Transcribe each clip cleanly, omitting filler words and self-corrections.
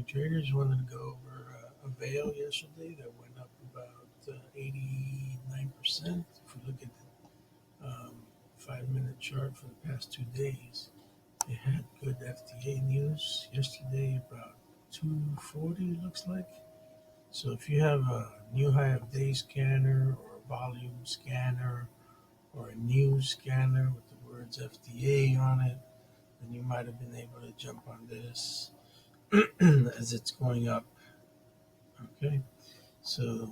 morning traders. Wanted to go over AVEO yesterday that went up about 89%. If we look at the 5-minute chart for the past 2 days, it had good FDA news yesterday about 240 looks like. So if you have a new high of day scanner or a volume scanner or a news scanner with the words FDA on it, then you might have been able to jump on this as it's going up. Okay, so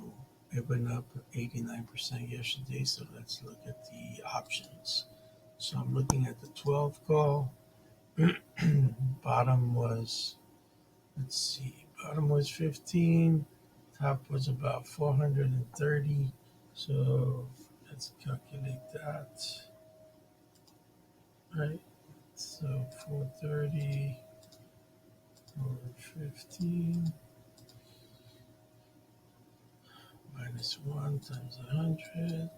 it went up 89% yesterday. So let's look at the options. So I'm looking at the 12 call. Bottom was, let's see, bottom was 15, top was about 430. So let's calculate that. Right, so 430 over 15 minus 1 times 100,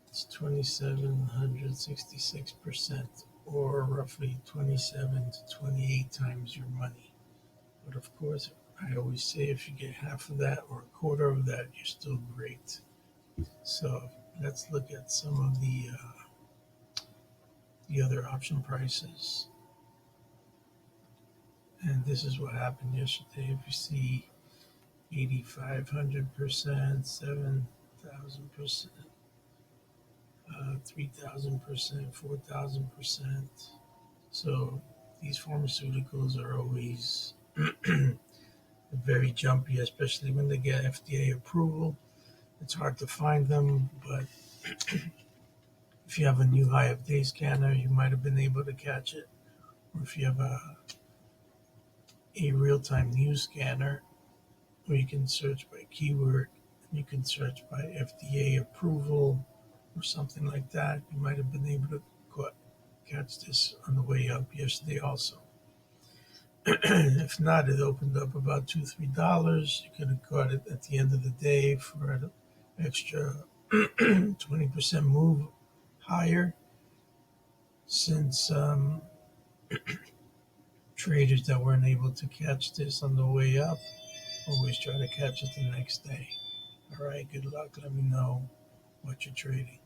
it's 2,766%, or roughly 27 to 28 times your money. But of course, I always say if you get half of that or a quarter of that, you're still great. So let's look at some of the other option prices. And this is what happened yesterday. If you see 8,500%, 7,000%, 3,000%, 4,000%. So these pharmaceuticals are always very jumpy, especially when they get FDA approval. It's hard to find them, but if you have a new high of day scanner, you might have been able to catch it. Or if you have a real-time news scanner, where you can search by keyword, and you can search by FDA approval or something like that, you might have been able to catch this on the way up yesterday also. If not, it opened up about $2-3. You could have caught it at the end of the day for an extra 20% move higher, since traders that weren't able to catch this on the way up always try to catch it the next day. All right, good luck. Let me know what you're trading.